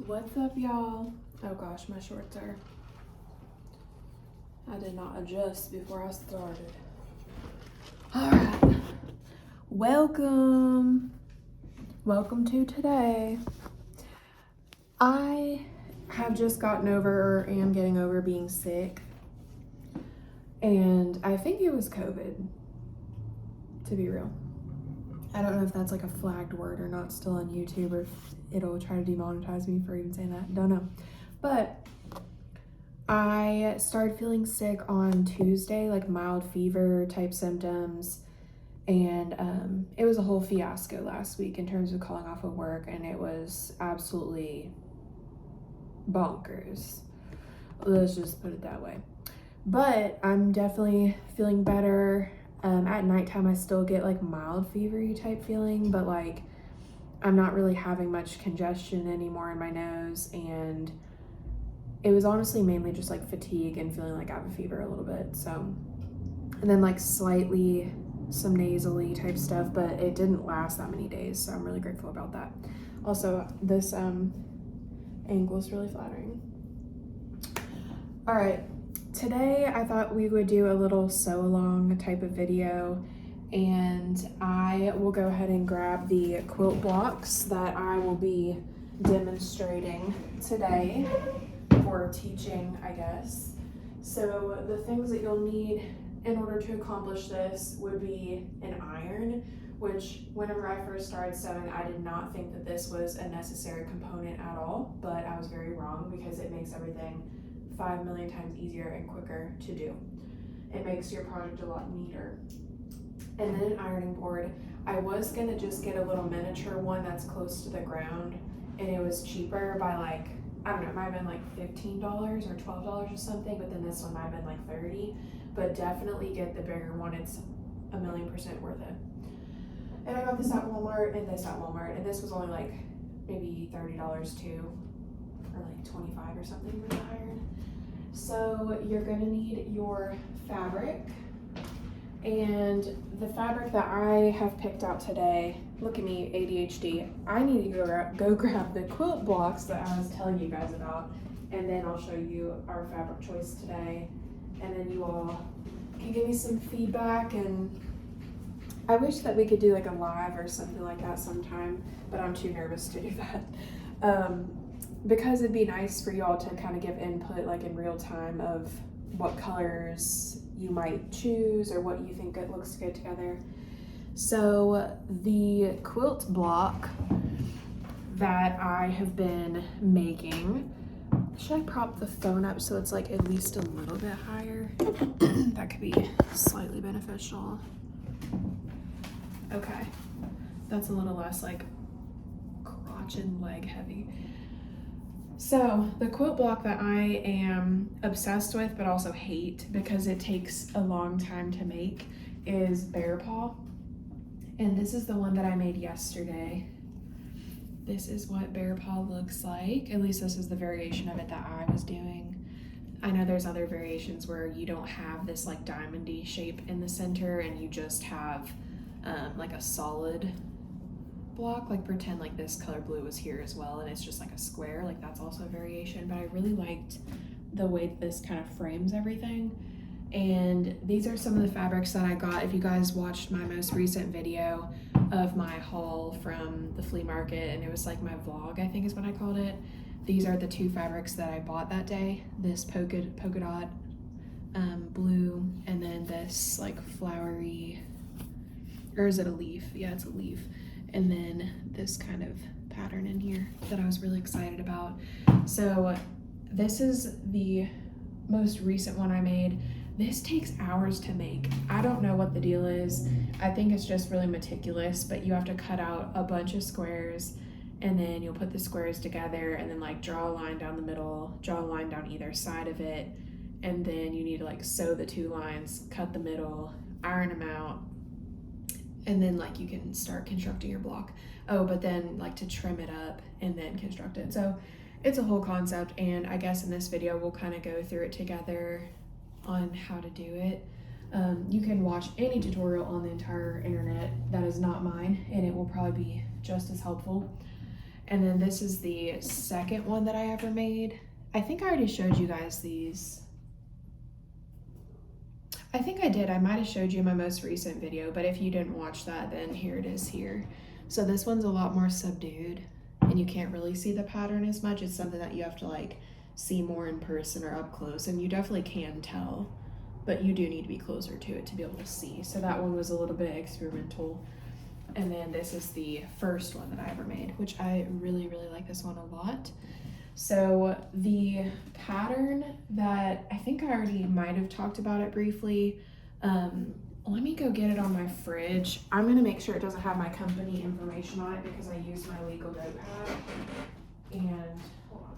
What's up, y'all? Oh gosh, my shorts are. I did not adjust before I started. Alright. Welcome to today. I have just gotten over, or am getting over being sick. And I think it was COVID, to be real. I don't know if that's like a flagged word or not still on YouTube, or if it'll try to demonetize me for even saying that. Don't know. But I started feeling sick on Tuesday, like mild fever type symptoms. And it was a whole fiasco last week in terms of calling off of work, and it was absolutely bonkers. Let's just put it that way. But I'm definitely feeling better. At nighttime, I still get like mild fevery type feeling, but like I'm not really having much congestion anymore in my nose, and it was honestly mainly just like fatigue and feeling like I have a fever a little bit. So, and then like slightly some nasally type stuff, but it didn't last that many days, so I'm really grateful about that. Also, this angle is really flattering. All right. Today, I thought we would do a little sew-along type of video, and I will go ahead and grab the quilt blocks that I will be demonstrating today for teaching, I guess. So the things that you'll need in order to accomplish this would be an iron, which whenever I first started sewing, I did not think that this was a necessary component at all, but I was very wrong because it makes everything 5 million times easier and quicker to do. It makes your project a lot neater. And then an ironing board. I was gonna just get a little miniature one that's close to the ground, and it was cheaper by like, I don't know, it might have been like $15 or $12 or something, but then this one might have been like $30. But definitely get the bigger one, it's 1,000,000% worth it. And I got this at Walmart and this at Walmart, and this was only like maybe $30 too, or like 25 or something for the iron. So you're gonna need your fabric, and the fabric that I have picked out today, look at me, ADHD, I need to go grab the quilt blocks that I was telling you guys about, and then I'll show you our fabric choice today, and then you all can give me some feedback. And I wish that we could do like a live or something like that sometime, but I'm too nervous to do that. Because it'd be nice for y'all to kind of give input like in real time of what colors you might choose or what you think it looks good together. So the quilt block that I have been making, should I prop the phone up so it's like at least a little bit higher? That could be slightly beneficial. Okay, that's a little less like crotch and leg heavy. So the quilt block that I am obsessed with but also hate because it takes a long time to make is Bear Paw. And this is the one that I made yesterday. This is what Bear Paw looks like. At least this is the variation of it that I was doing. I know there's other variations where you don't have this like diamondy shape in the center and you just have like a solid block, like pretend like this color blue was here as well and it's just like a square, like that's also a variation. But I really liked the way this kind of frames everything. And these are some of the fabrics that I got. If you guys watched my most recent video of my haul from the flea market, and it was like my vlog, I think is what I called it, these are the two fabrics that I bought that day. This polka dot blue, and then this like flowery, or is it a leaf? Yeah, it's a leaf. And then this kind of pattern in here that I was really excited about. So this is the most recent one I made. This takes hours to make. I don't know what the deal is. I think it's just really meticulous, but you have to cut out a bunch of squares, and then you'll put the squares together and then like draw a line down the middle, draw a line down either side of it, and then you need to like sew the two lines, cut the middle, iron them out, and then like you can start constructing your block. Oh, but then like to trim it up and then construct it. So it's a whole concept, and I guess in this video we'll kind of go through it together on how to do it. You can watch any tutorial on the entire internet that is not mine, and it will probably be just as helpful. And then this is the second one that I ever made. I think I already showed you guys these. I think I did. I might have showed you in my most recent video, but if you didn't watch that, then here it is here. So this one's a lot more subdued and you can't really see the pattern as much. It's something that you have to like see more in person or up close, and you definitely can tell, but you do need to be closer to it to be able to see. So that one was a little bit experimental. And then this is the first one that I ever made, which I really, really like this one a lot. So the pattern that I think I already might have talked about it briefly. Let me go get it on my fridge. I'm gonna make sure it doesn't have my company information on it because I used my legal notepad. And hold on.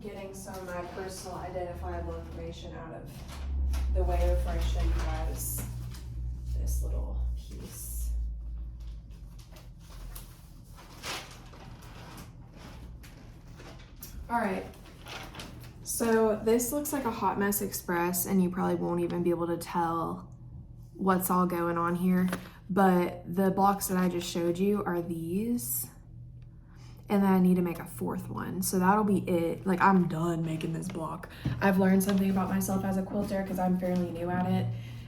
Getting some of my personal identifiable information out of the way before I show you guys this little piece. All right, so this looks like a Hot Mess Express, and you probably won't even be able to tell what's all going on here, but the blocks that I just showed you are these. And then I need to make a fourth one. So that'll be it. Like, I'm done making this block. I've learned something about myself as a quilter because I'm fairly new at it.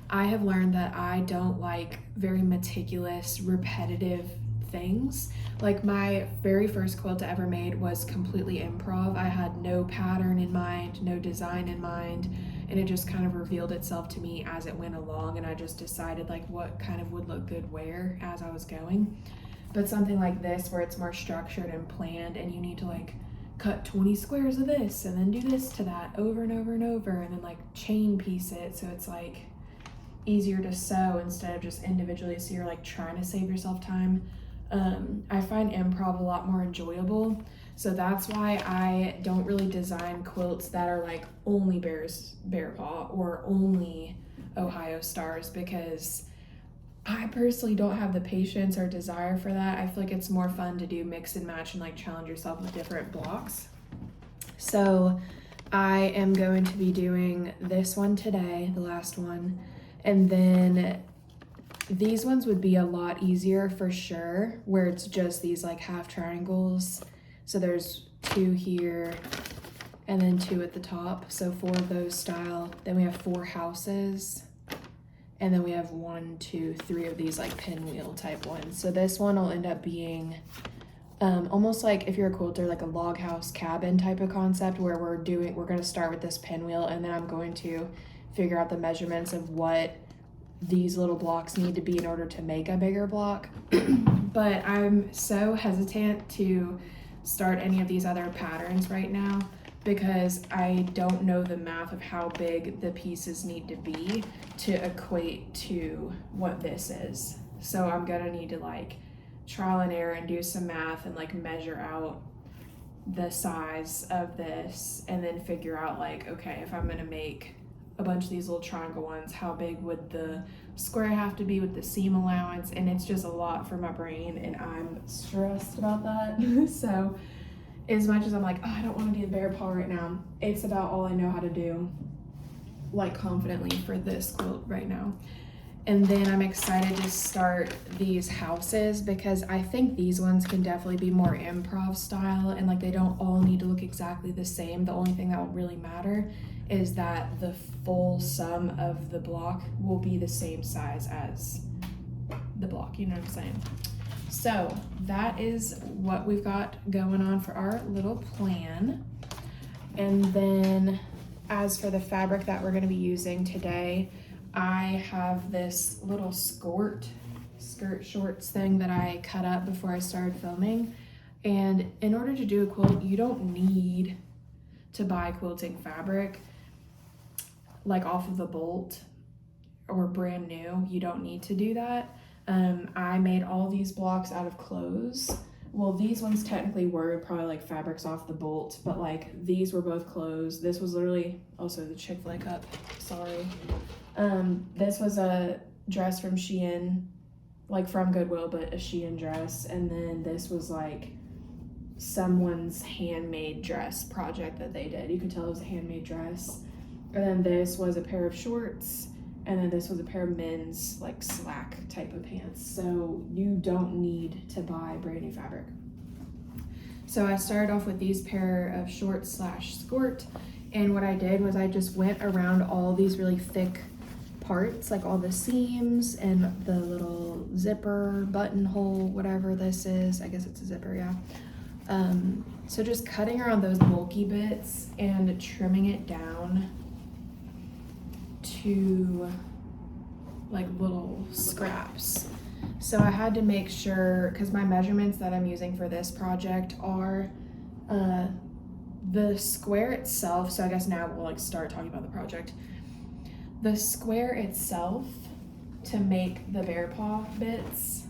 I have learned that I don't like very meticulous, repetitive things. Like, my very first quilt I ever made was completely improv. I had no pattern in mind, no design in mind, and it just kind of revealed itself to me as it went along, and I just decided like what kind of would look good where as I was going. But something like this where it's more structured and planned, and you need to like cut 20 squares of this and then do this to that over and over and over, and then like chain piece it so it's like easier to sew instead of just individually, so you're like trying to save yourself time. I find improv a lot more enjoyable, so that's why I don't really design quilts that are like only bear paw or only Ohio stars, because I personally don't have the patience or desire for that. I feel like it's more fun to do mix and match and like challenge yourself with different blocks. So I am going to be doing this one today, the last one, and then these ones would be a lot easier for sure, where it's just these like half triangles. So there's 2 here and then 2 at the top. So 4 of those style. Then we have 4 houses. And then we have 1, 2, 3 of these like pinwheel type ones. So this one will end up being almost like, if you're a quilter, like a log house cabin type of concept, where we're going to start with this pinwheel, and then I'm going to figure out the measurements of what these little blocks need to be in order to make a bigger block. But I'm so hesitant to start any of these other patterns right now because I don't know the math of how big the pieces need to be to equate to what this is. So I'm gonna need to like trial and error and do some math and like measure out the size of this, and then figure out like, okay, if I'm gonna make a bunch of these little triangle ones, how big would the square have to be with the seam allowance? And it's just a lot for my brain, and I'm stressed about that. So as much as I'm like, oh, I don't want to do the bear paw right now, it's about all I know how to do, like confidently, for this quilt right now. And then I'm excited to start these houses because I think these ones can definitely be more improv style, and like they don't all need to look exactly the same. The only thing that will really matter is that the full sum of the block will be the same size as the block, you know what I'm saying? So that is what we've got going on for our little plan. And then as for the fabric that we're going to be using today, I have this little skirt shorts thing that I cut up before I started filming. And in order to do a quilt, you don't need to buy quilting fabric like off of a bolt or brand new. You don't need to do that. I made all these blocks out of clothes. Well, these ones technically were probably like fabrics off the bolt, but like these were both clothes. This was literally also the Chick-fil-A cup, sorry. This was a dress from Shein, like from Goodwill, but a Shein dress. And then this was like someone's handmade dress project that they did. You could tell it was a handmade dress. And then this was a pair of shorts, and then this was a pair of men's like slack type of pants. So you don't need to buy brand new fabric. So I started off with these pair of shorts slash skirt, and what I did was I just went around all these really thick parts, like all the seams and the little zipper, buttonhole, whatever this is. I guess it's a zipper, yeah. So just cutting around those bulky bits and trimming it down to like little scraps. So I had to make sure, because my measurements that I'm using for this project are the square itself. So I guess now we'll like start talking about the project. The square itself to make the bear paw bits.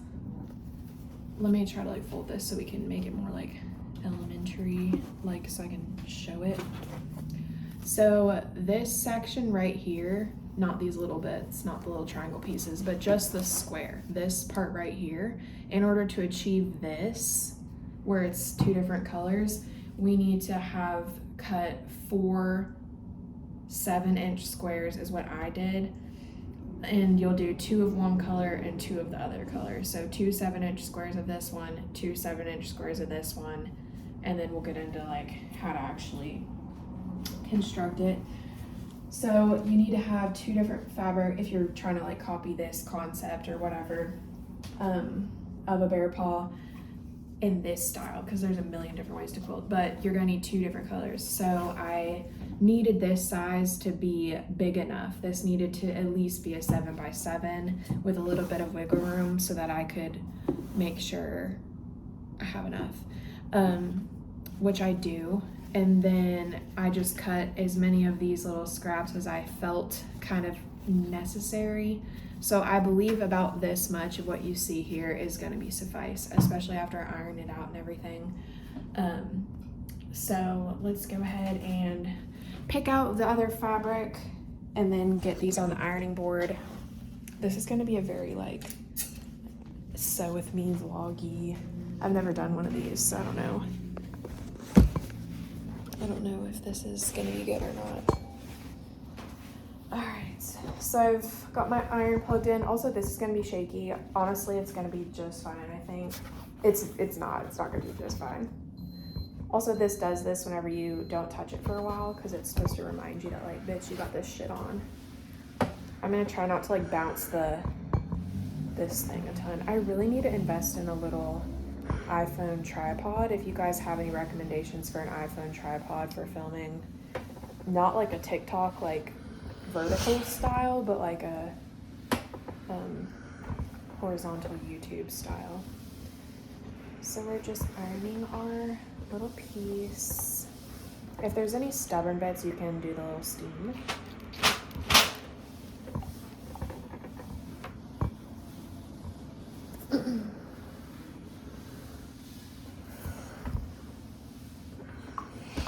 Let me try to like fold this so we can make it more like elementary, like so I can show it. So this section right here, not these little bits, not the little triangle pieces, but just the square, this part right here, in order to achieve this, where it's two different colors, we need to have cut 4 7-inch squares is what I did. And you'll do 2 of one color and 2 of the other color. So 2 7-inch squares of this one, 2 7-inch squares of this one, and then we'll get into like how to actually construct it. So you need to have 2 different fabric if you're trying to like copy this concept or whatever of a bear paw in this style, because there's a million different ways to quilt, but you're gonna need 2 different colors. So I needed this size to be big enough. This needed to at least be a 7x7 with a little bit of wiggle room so that I could make sure I have enough, which I do. And then I just cut as many of these little scraps as I felt kind of necessary. So I believe about this much of what you see here is going to be suffice, especially after I iron it out and everything. So let's go ahead and pick out the other fabric and then get these on the ironing board. This is going to be a very like sew with me vloggy. I've never done one of these, so I don't know. I don't know if this is gonna be good or not. All right, so I've got my iron plugged in. Also, this is gonna be shaky. Honestly, it's gonna be just fine, I think. It's not gonna be just fine. Also, this does this whenever you don't touch it for a while, because it's supposed to remind you that like, bitch, you got this shit on. I'm gonna try not to like bounce this thing a ton. I really need to invest in a little iPhone tripod. If you guys have any recommendations for an iPhone tripod for filming, not like a TikTok like vertical style, but like a horizontal YouTube style. So we're just ironing our little piece. If there's any stubborn bits, you can do the little steam.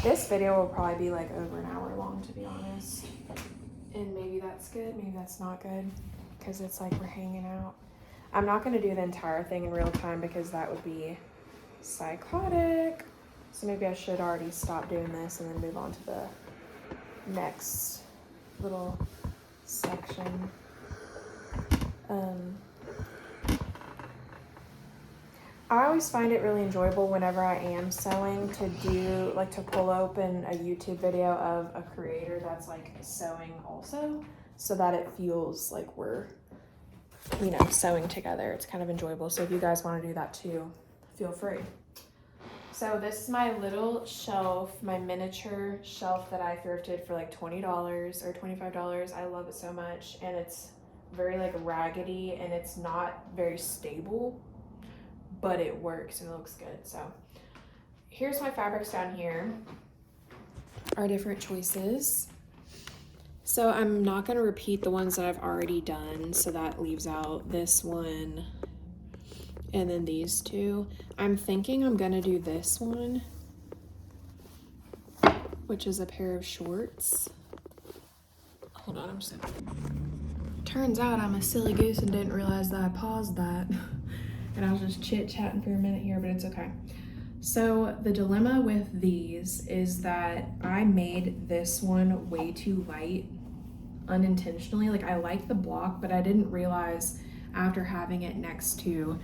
This video will probably be like over an hour long, to be honest. And maybe that's good, maybe that's not good, because it's like we're hanging out. I'm not gonna do the entire thing in real time because that would be psychotic. So maybe I should already stop doing this and then move on to the next little section. I always find it really enjoyable whenever I am sewing to do, like to pull open a YouTube video of a creator that's like sewing also, so that it feels like we're, you know, sewing together. It's kind of enjoyable. So if you guys want to do that too, feel free. So this is my little shelf, my miniature shelf that I thrifted for like $20 or $25. I love it so much, and it's very like raggedy and it's not very stable, but it works and it looks good. So here's my fabrics down here, our different choices. So I'm not gonna repeat the ones that I've already done, so that leaves out this one and then these two. I'm thinking I'm gonna do this one, which is a pair of shorts. Hold on, I'm just gonna... Turns out I'm a silly goose and didn't realize that I paused that. And I was just chit-chatting for a minute here, but it's okay. So the dilemma with these is that I made this one way too light unintentionally. Like I like the block, but I didn't realize after having it next to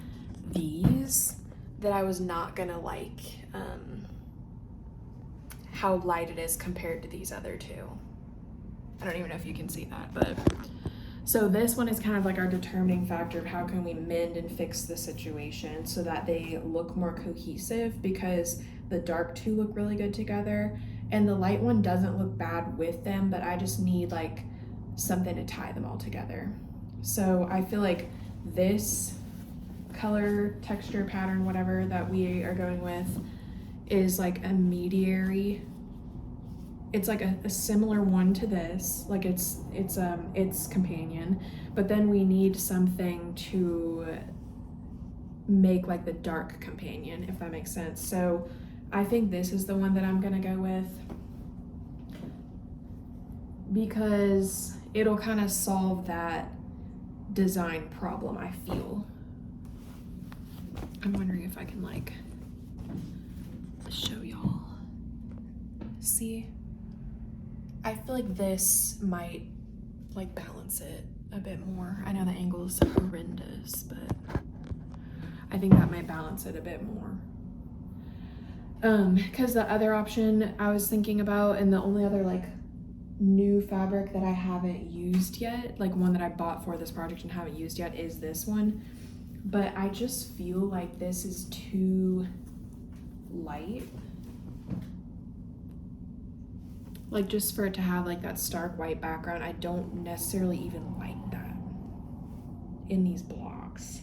these that I was not gonna like how light it is compared to these other two. I don't even know if you can see that, but so this one is kind of like our determining factor of how can we mend and fix the situation so that they look more cohesive, because the dark two look really good together and the light one doesn't look bad with them, but I just need like something to tie them all together. So I feel like this color, texture, pattern, whatever that we are going with is like a mediary. It's like a similar one to this, like it's companion, but then we need something to make like the dark companion, if that makes sense. So I think this is the one that I'm gonna go with because it'll kind of solve that design problem, I feel. I'm wondering if I can like show y'all. See? I feel like this might like balance it a bit more. I know the angle is horrendous, but I think that might balance it a bit more. Because the other option I was thinking about, and the only other like new fabric that I haven't used yet, like one that I bought for this project and haven't used yet, is this one. But I just feel like this is too light. Like just for it to have like that stark white background, I don't necessarily even like that in these blocks.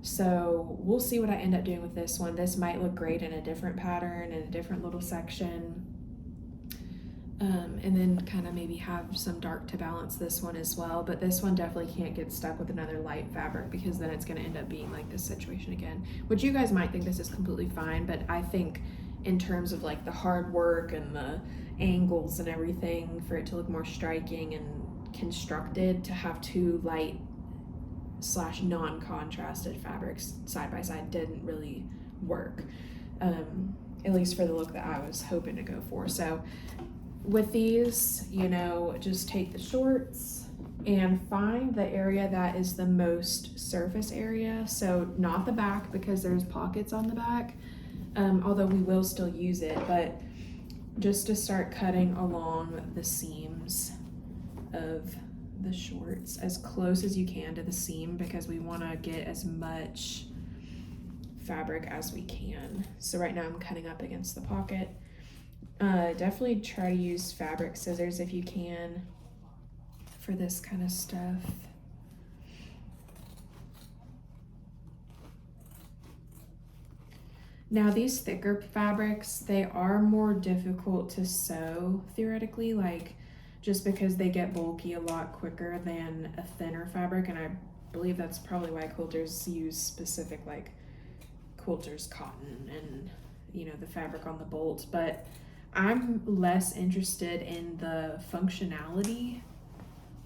So we'll see what I end up doing with this one. This might look great in a different pattern, in a different little section. And then kind of maybe have some dark to balance this one as well. But this one definitely can't get stuck with another light fabric because then it's gonna end up being like this situation again, which you guys might think this is completely fine, but I think in terms of like the hard work and the angles and everything, for it to look more striking and constructed, to have two light / non-contrasted fabrics side by side didn't really work, at least for the look that I was hoping to go for. So with these, you know, just take the shorts and find the area that is the most surface area. So not the back, because there's pockets on the back, although we will still use it, but just to start cutting along the seams of the shorts as close as you can to the seam, because we want to get as much fabric as we can. So right now I'm cutting up against the pocket. Definitely try to use fabric scissors if you can for this kind of stuff. Now these thicker fabrics, they are more difficult to sew theoretically, like just because they get bulky a lot quicker than a thinner fabric, and I believe that's probably why quilters use specific like quilters cotton and, you know, the fabric on the bolt. But I'm less interested in the functionality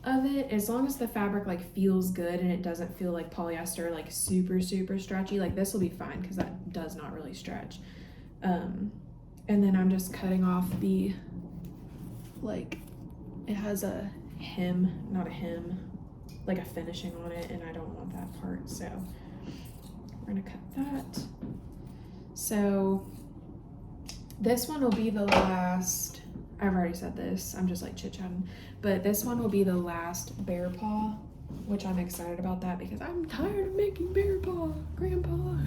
of it. As long as the fabric like feels good and it doesn't feel like polyester, like super stretchy, like this will be fine because that does not really stretch. And then I'm just cutting off the, like, it has a hem, not a hem, like a finishing on it, and I don't want that part, so we're gonna cut that. So this one will be the last, I've already said this, I'm just like chit-chatting, but this one will be the last bear paw, which I'm excited about that because I'm tired of making bear paw, Grandpa.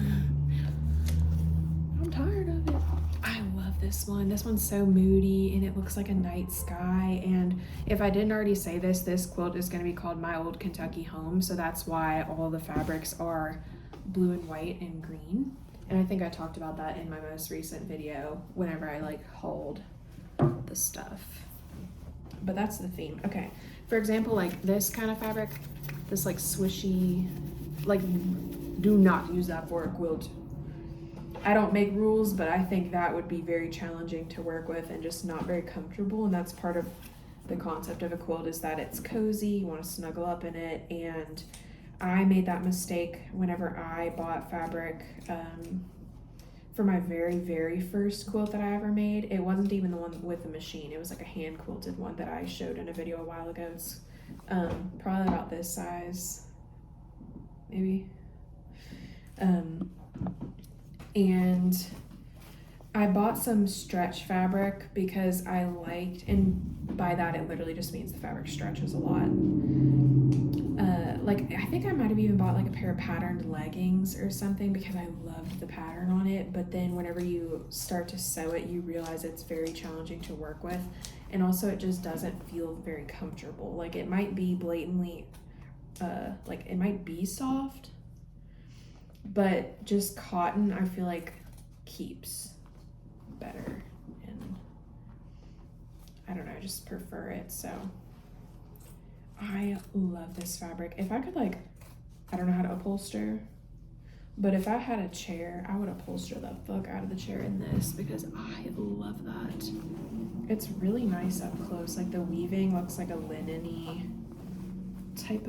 I'm tired of it. I love this one. This one's so moody and it looks like a night sky. And if I didn't already say this, this quilt is going to be called My Old Kentucky Home. So that's why all the fabrics are blue and white and green. And I think I talked about that in my most recent video whenever I like hauled the stuff. But that's the theme. Okay. For example, like this kind of fabric, this like swishy, like do not use that for a quilt. I don't make rules, but I think that would be very challenging to work with and just not very comfortable. And that's part of the concept of a quilt, is that it's cozy, you want to snuggle up in it. And I made that mistake whenever I bought fabric for my very, very first quilt that I ever made. It wasn't even the one with the machine. It was like a hand quilted one that I showed in a video a while ago. It's probably about this size, maybe. And I bought some stretch fabric because I liked, and by that it literally just means the fabric stretches a lot. Like I think I might have even bought like a pair of patterned leggings or something because I loved the pattern on it, but then whenever you start to sew it, you realize it's very challenging to work with, and also it just doesn't feel very comfortable. Like it might be blatantly, like it might be soft, but just cotton I feel like keeps better, and I don't know, I just prefer it. So I love this fabric. If I could, like, I don't know how to upholster, but if I had a chair, I would upholster the fuck out of the chair in this because I love that. It's really nice up close. Like the weaving looks like a linen-y type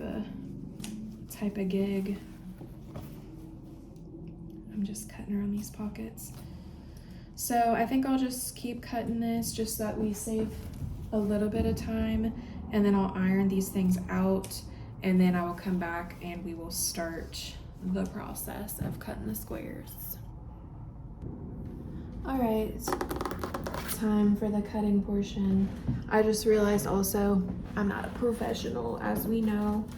of gig. I'm just cutting around these pockets. So I think I'll just keep cutting this just so that we save a little bit of time, and then I'll iron these things out, and then I will come back and we will start the process of cutting the squares. All right, time for the cutting portion. I just realized also I'm not a professional, as we know,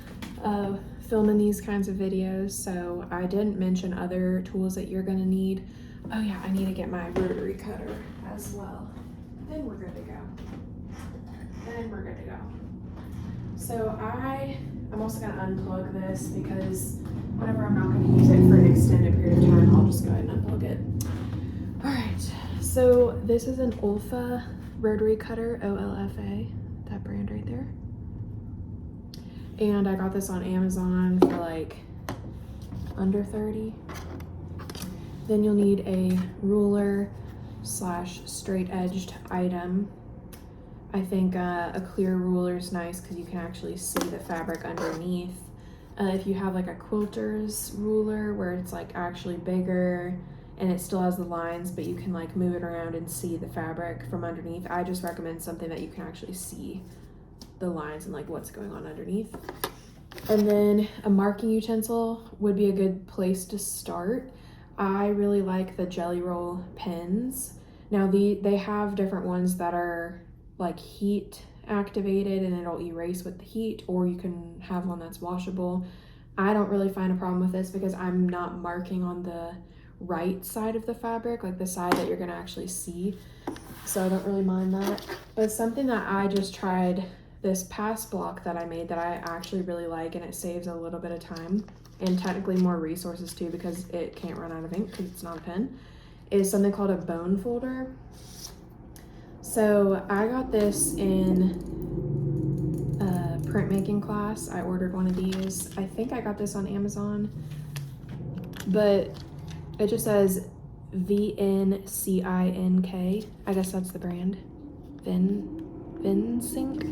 filming these kinds of videos, so I didn't mention other tools that you're gonna need. Oh yeah, I need to get my rotary cutter as well. Then we're good to go. So I'm also gonna unplug this because whenever I'm not gonna use it for an extended period of time, I'll just go ahead and unplug it. All right, so this is an Olfa rotary cutter, OLFA, that brand right there. And I got this on Amazon for like under 30. Then you'll need a ruler / straight edged item. I think a clear ruler is nice because you can actually see the fabric underneath. If you have like a quilter's ruler where it's like actually bigger and it still has the lines, but you can like move it around and see the fabric from underneath, I just recommend something that you can actually see the lines and like what's going on underneath. And then a marking utensil would be a good place to start. I really like the Jelly Roll pens. Now they have different ones that are like heat activated and it'll erase with the heat, or you can have one that's washable. I don't really find a problem with this because I'm not marking on the right side of the fabric, like the side that you're gonna actually see, so I don't really mind that. But something that I just tried this past block that I made that I actually really like, and it saves a little bit of time and technically more resources too because it can't run out of ink because it's not a pen, is something called a bone folder. So I got this in printmaking class. I ordered one of these. I think I got this on Amazon, but it just says VNCINK. I guess that's the brand. Vinsink.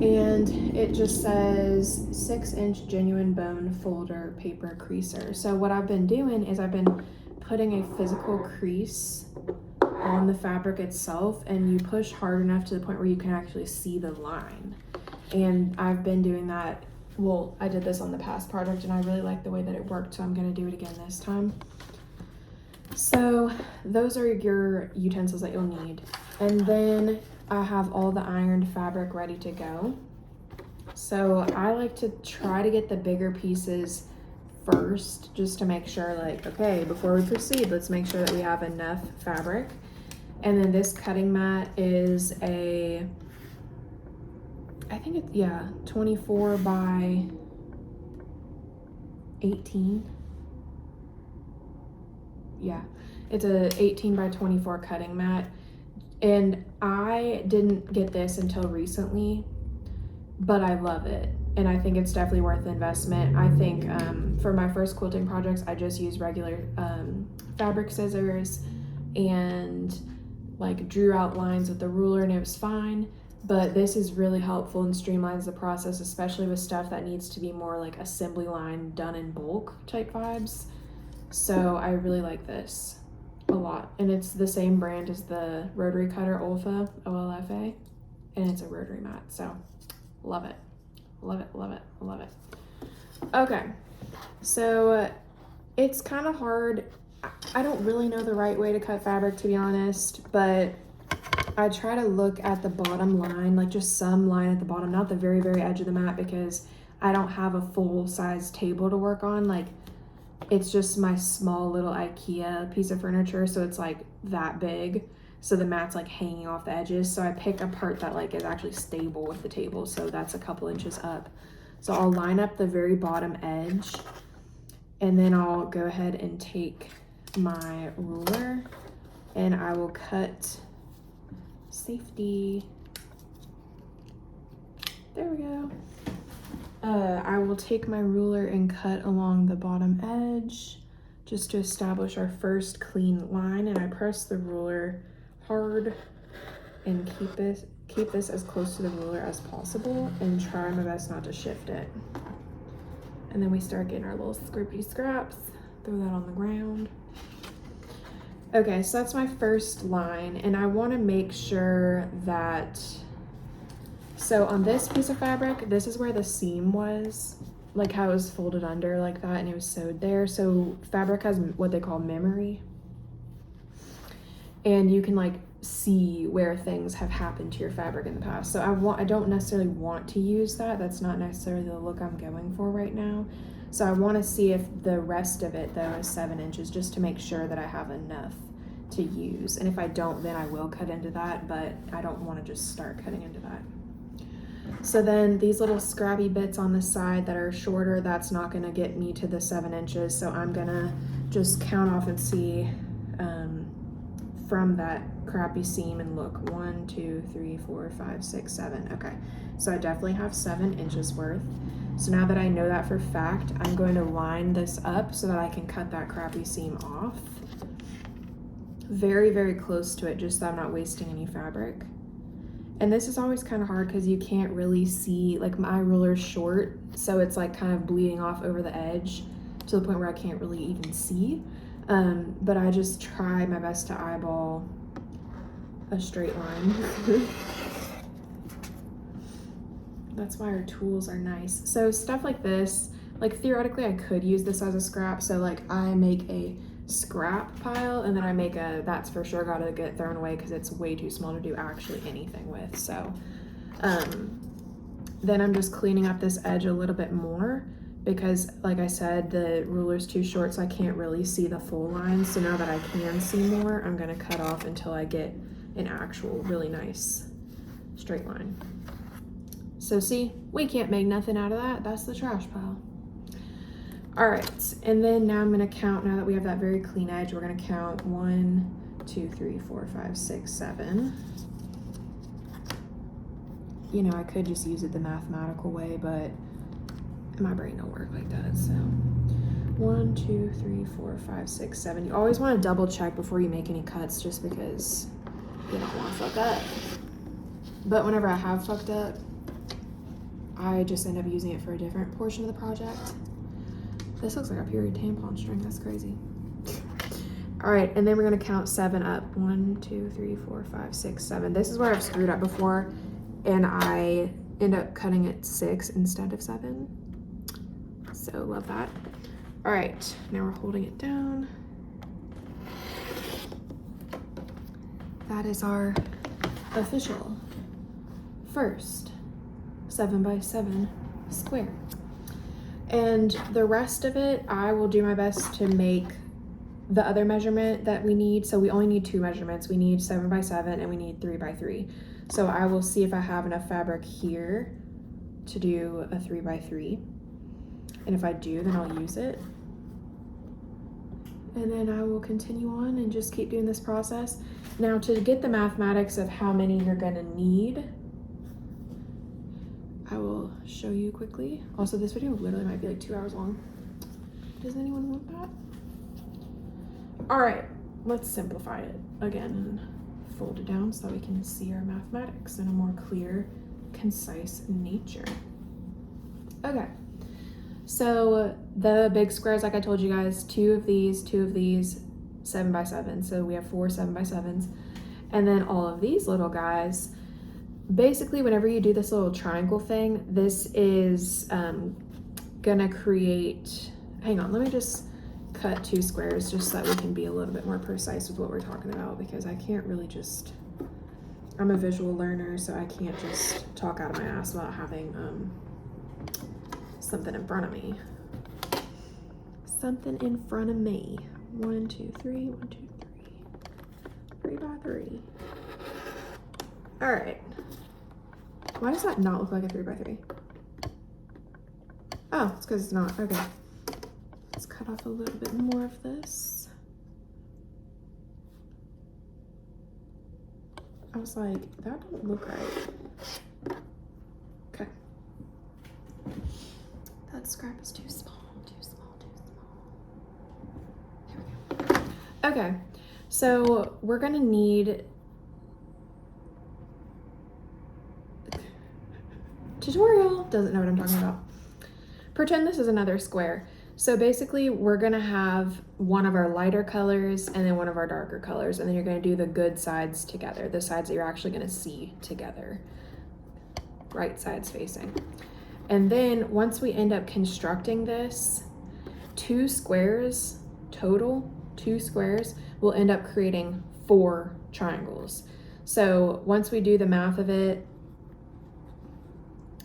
And it just says 6-inch genuine bone folder paper creaser. So what I've been doing is I've been putting a physical crease on the fabric itself, and you push hard enough to the point where you can actually see the line. And I've been doing that. Well, I did this on the past project and I really like the way that it worked, so I'm gonna do it again this time. So those are your utensils that you'll need. And then I have all the ironed fabric ready to go. So I like to try to get the bigger pieces first, just to make sure, like, okay, before we proceed, let's make sure that we have enough fabric. And then this cutting mat is I think it's, yeah, 24 by 18. Yeah, it's a 18 by 24 cutting mat. And I didn't get this until recently, but I love it. And I think it's definitely worth the investment. I think for my first quilting projects, I just used regular fabric scissors and like drew out lines with the ruler, and it was fine. But this is really helpful and streamlines the process, especially with stuff that needs to be more like assembly line done in bulk type vibes. So I really like this a lot. And it's the same brand as the rotary cutter Olfa, OLFA. And it's a rotary mat, so love it. Love it, love it, love it. Okay, so it's kind of hard. I don't really know the right way to cut fabric, to be honest, but I try to look at the bottom line, like just some line at the bottom, not the very, very edge of the mat, because I don't have a full-size table to work on. Like, it's just my small little IKEA piece of furniture, so it's like that big. So the mat's like hanging off the edges. So I pick a part that like is actually stable with the table. So that's a couple inches up. So I'll line up the very bottom edge, and then I'll go ahead and take my ruler and I will cut safety. There we go. I will take my ruler and cut along the bottom edge just to establish our first clean line, and I press the ruler hard and keep this as close to the ruler as possible and try my best not to shift it. And then we start getting our little scripty scraps. Throw that on the ground. Okay, so that's my first line, and I want to make sure that, so on this piece of fabric, this is where the seam was, like how it was folded under like that and it was sewed there. So fabric has what they call memory, and you can like see where things have happened to your fabric in the past. So I don't necessarily want to use that. That's not necessarily the look I'm going for right now. So I want to see if the rest of it though is 7 inches, just to make sure that I have enough to use. And if I don't, then I will cut into that, but I don't want to just start cutting into that. So then these little scrappy bits on the side that are shorter, that's not going to get me to the 7 inches. So I'm going to just count off and see from that crappy seam and look 1, 2, 3, 4, 5, 6, 7. Okay, so I definitely have 7 inches worth. So now that I know that for a fact, I'm going to line this up so that I can cut that crappy seam off. Very, very close to it, just so I'm not wasting any fabric. And this is always kind of hard because you can't really see, like my ruler's short, so it's like kind of bleeding off over the edge to the point where I can't really even see. But I just try my best to eyeball a straight line. That's why our tools are nice. So stuff like this, like theoretically I could use this as a scrap. So like I make a scrap pile and then I make a, that's for sure gotta get thrown away because it's way too small to do actually anything with. So then I'm just cleaning up this edge a little bit more because like I said, the ruler's too short, so I can't really see the full line. So now that I can see more, I'm gonna cut off until I get an actual really nice straight line. So see, we can't make nothing out of that. That's the trash pile. All right, and then now I'm gonna count, now that we have that very clean edge, we're gonna count 1, 2, 3, 4, 5, 6, 7. You know, I could just use it the mathematical way, but my brain don't work like that, so. 1, 2, 3, 4, 5, 6, 7. You always wanna double check before you make any cuts just because you don't wanna fuck up. But whenever I have fucked up, I just end up using it for a different portion of the project. This looks like a period tampon string, that's crazy. All right, and then we're gonna count 7 up. 1, 2, 3, 4, 5, 6, 7. This is where I've screwed up before, and I end up cutting it 6 instead of 7. So love that. All right, now we're holding it down. That is our official first 7x7 square. And the rest of it, I will do my best to make the other measurement that we need. So we only need 2 measurements. We need 7x7 and we need 3x3. So I will see if I have enough fabric here to do a 3x3. And if I do, then I'll use it. And then I will continue on and just keep doing this process. Now to get the mathematics of how many you're gonna need, I will show you quickly. Also, this video literally might be like 2 hours long. Does anyone want that? All right, let's simplify it again and fold it down so that we can see our mathematics in a more clear, concise nature. Okay, So the big squares, like I told you guys, two of these, 7x7. So we have 4 7x7s. And then all of these little guys, basically whenever you do this little triangle thing, this is gonna create, hang on, let me just cut 2 squares just so that we can be a little bit more precise with what we're talking about, because I can't really just, I'm a visual learner, so I can't just talk out of my ass without having something in front of me. Something in front of me. 1 2 3, 1 2 3, 3x3. All right. Why does that not look like a 3x3? Oh, it's because it's not. Okay. Let's cut off a little bit more of this. I was like, that don't look right. Okay. That scrap is too small, too small, too small. There we go. Okay, so we're gonna need tutorial. Doesn't know what I'm talking about. Pretend this is another square. So basically we're gonna have one of our lighter colors and then one of our darker colors, and then you're gonna do the good sides together, the sides that you're actually gonna see together, right sides facing. And then once we end up constructing this, 2 squares total, 2 squares will end up creating 4 triangles. So once we do the math of it,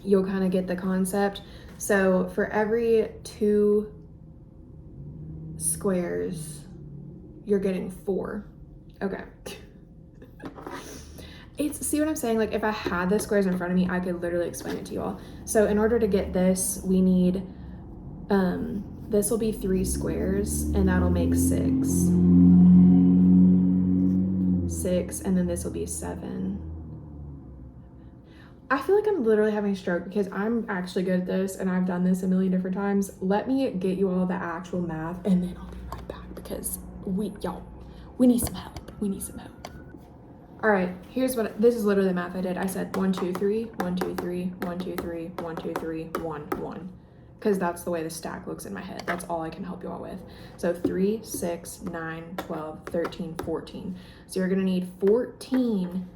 you'll kind of get the concept. So for every 2 squares, you're getting 4. Okay. See what I'm saying? Like if I had the squares in front of me, I could literally explain it to you all. So in order to get this, we need, this will be 3 squares and that'll make 6. 6, and then this will be 7. I feel like I'm literally having a stroke because I'm actually good at this and I've done this a million different times. Let me get you all the actual math and then I'll be right back because we need some help. We need some help. All right, this is literally the math I did. I said 1 2 3, 1 2 3, 1 2 3, 1 2 3, 1 1, because that's the way the stack looks in my head. That's all I can help you all with. So 3 6 9 12 13 14. So you're gonna need 14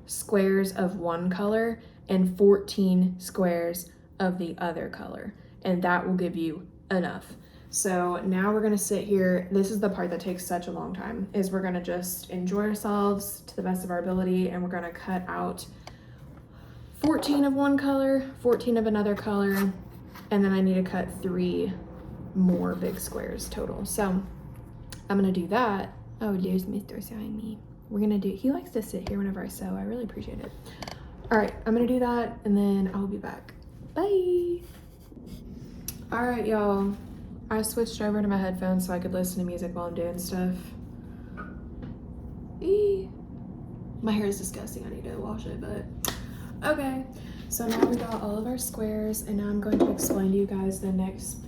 squares of one color and 14 squares of the other color, and that will give you enough. So now we're gonna sit here. This is the part that takes such a long time, is we're gonna just enjoy ourselves to the best of our ability, and we're gonna cut out 14 of one color, 14 of another color, and then I need to cut 3 more big squares total. So I'm gonna do that. Oh, there's Mr. Sewing Me. We're gonna do, he likes to sit here whenever I sew. I really appreciate it. All right, I'm gonna do that and then I'll be back. Bye. All right, y'all. I switched over to my headphones so I could listen to music while I'm doing stuff. My hair is disgusting. I need to wash it, but okay. So now we got all of our squares, and now I'm going to explain to you guys the next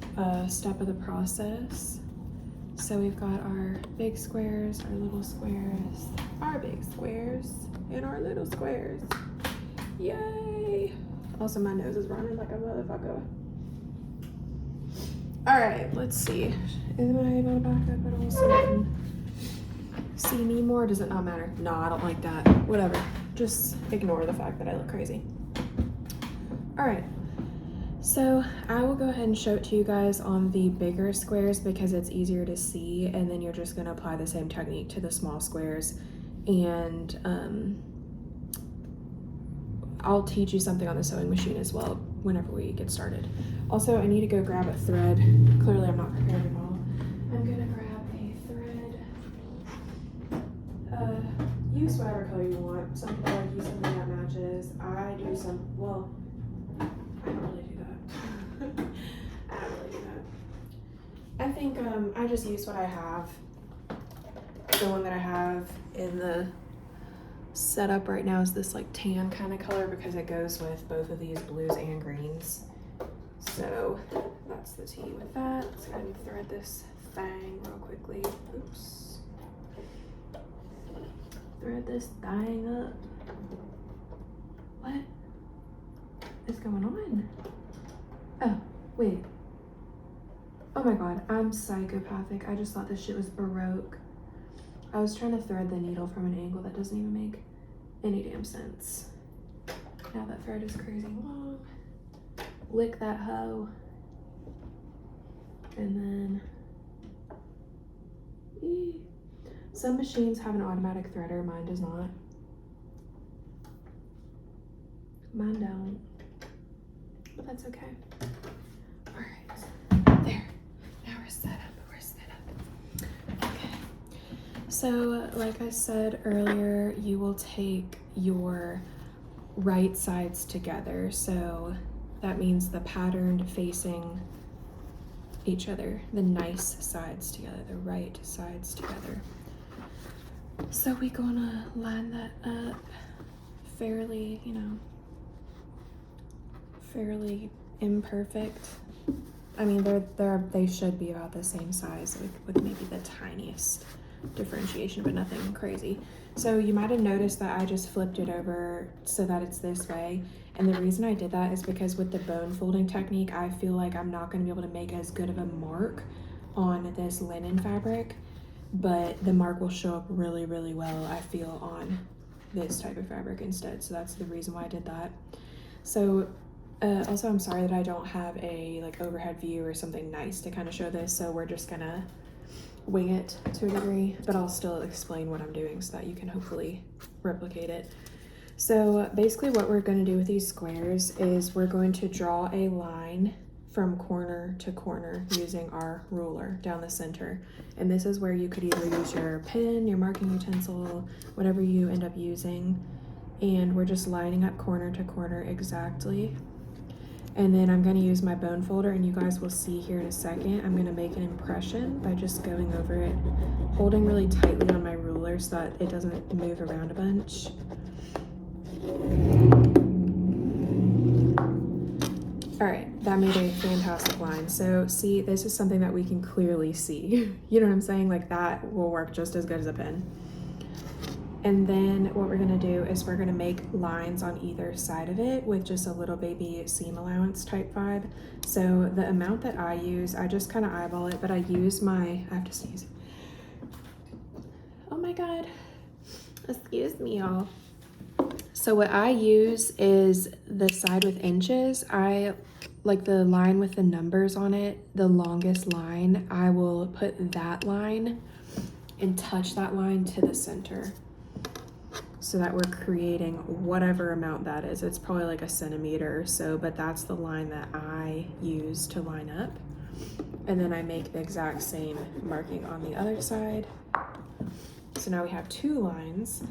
step of the process. So we've got our big squares, our little squares, our big squares, and our little squares. Yay! Also, my nose is running like a motherfucker. All right, let's see. Am I able to back up at all so you can see me more? Does it not matter? No, I don't like that. Whatever. Just ignore the fact that I look crazy. All right. So I will go ahead and show it to you guys on the bigger squares because it's easier to see, and then you're just gonna apply the same technique to the small squares. And I'll teach you something on the sewing machine as well whenever we get started. Also, I need to go grab a thread. Clearly I'm not prepared at all. I'm gonna grab a thread. Use whatever color you want. Some people like use something that matches. I do some, well, I don't really do that. I don't really do that. I think I just use what I have. The one that I have in the setup right now is this like tan kind of color because it goes with both of these blues and greens. So that's the tea with that. Let's go ahead and thread this thing real quickly. Oops. Thread this thing up. What is going on? Oh, wait. Oh my god, I'm psychopathic. I just thought this shit was Baroque. I was trying to thread the needle from an angle that doesn't even make any damn sense. Now that thread is crazy long. Lick that hoe. And then, some machines have an automatic threader, mine does not. Mine don't, but that's okay. All right, there, now we're set up, Okay, so like I said earlier, you will take your right sides together. So that means the patterned facing each other, the nice sides together, the right sides together. So we're gonna line that up fairly, you know, fairly imperfect. I mean, they should be about the same size with maybe the tiniest differentiation, but nothing crazy. So you might have noticed that I just flipped it over so that it's this way. And the reason I did that is because with the bone folding technique, I feel like I'm not going to be able to make as good of a mark on this linen fabric, but the mark will show up really, really well, I feel, on this type of fabric instead. So that's the reason why I did that. So also, I'm sorry that I don't have a like overhead view or something nice to kind of show this, so we're just gonna wing it to a degree, but I'll still explain what I'm doing so that you can hopefully replicate it. So basically what we're going to do with these squares is we're going to draw a line from corner to corner using our ruler down the center. And this is where you could either use your pen, your marking utensil, whatever you end up using. And we're just lining up corner to corner exactly. And then I'm going to use my bone folder, and you guys will see here in a second, I'm going to make an impression by just going over it, holding really tightly on my ruler so that it doesn't move around a bunch. All right, that made a fantastic line. So see, this is something that we can clearly see. You know what I'm saying? Like that will work just as good as a pen. And then what we're gonna do is we're gonna make lines on either side of it with just a little baby seam allowance type vibe. So the amount that I use, I just kind of eyeball it, but I use I have to sneeze. Oh my God, excuse me y'all. So what I use is the side with inches. I like the line with the numbers on it, the longest line. I will put that line and touch that line to the center, so that we're creating whatever amount that is. It's probably like a centimeter or so, but that's the line that I use to line up. And then I make the exact same marking on the other side. So now we have two lines,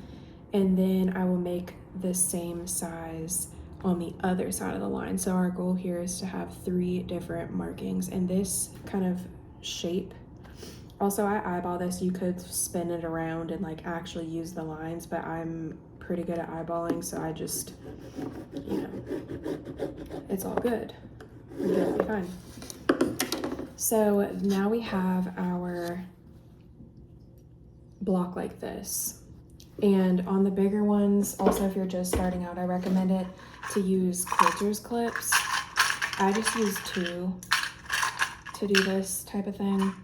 and then I will make the same size on the other side of the line. So our goal here is to have 3 different markings in this kind of shape. Also, I eyeball this. You could spin it around and like actually use the lines, but I'm pretty good at eyeballing, so I just, you know, it's all good. It'll be fine. So now we have our block like this. And on the bigger ones, also if you're just starting out, I recommend it to use quilter's clips. I just use 2 to do this type of thing.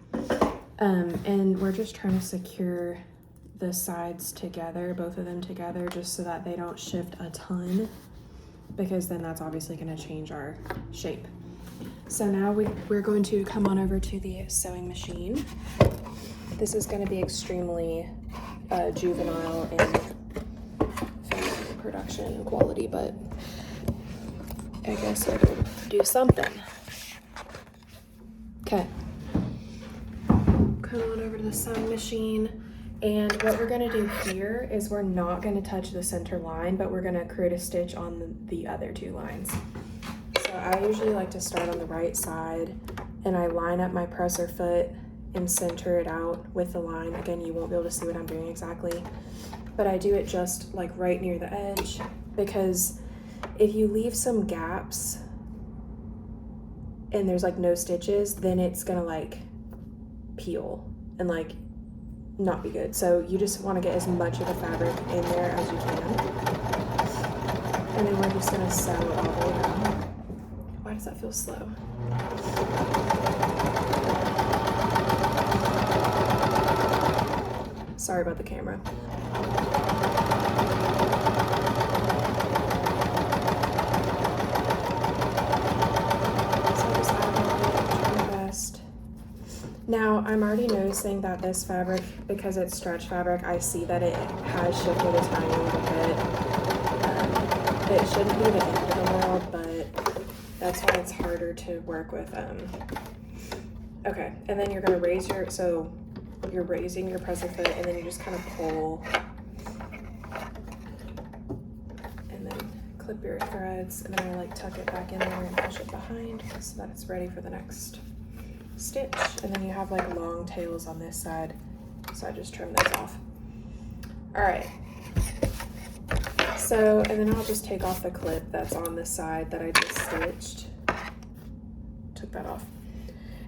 And we're just trying to secure the sides together, both of them together, just so that they don't shift a ton, because then that's obviously going to change our shape. So now we're going to come on over to the sewing machine. This is going to be extremely juvenile in production quality, but I guess it'll do something. Okay. Come on over to the sewing machine, and what we're going to do here is we're not going to touch the center line, but we're going to create a stitch on the other 2 lines. So I usually like to start on the right side, and I line up my presser foot and center it out with the line. Again, you won't be able to see what I'm doing exactly, but I do it just like right near the edge, because if you leave some gaps and there's like no stitches, then it's gonna like peel and like not be good. So you just want to get as much of the fabric in there as you can, and then we're just gonna sew it all the way down. Why does that feel slow? Sorry about the camera. Now, I'm already noticing that this fabric, because it's stretch fabric, I see that it has shifted a tiny little bit. It shouldn't be the end of the world, but that's why it's harder to work with. Okay, and then you're gonna raise your, so you're raising your present foot, and then you just kind of pull, and then clip your threads, and then I like tuck it back in there and push it behind so that it's ready for the next stitch. And then you have like long tails on this side, so I just trim those off. All right, so, and then I'll just take off the clip that's on the side that I just stitched. Took that off.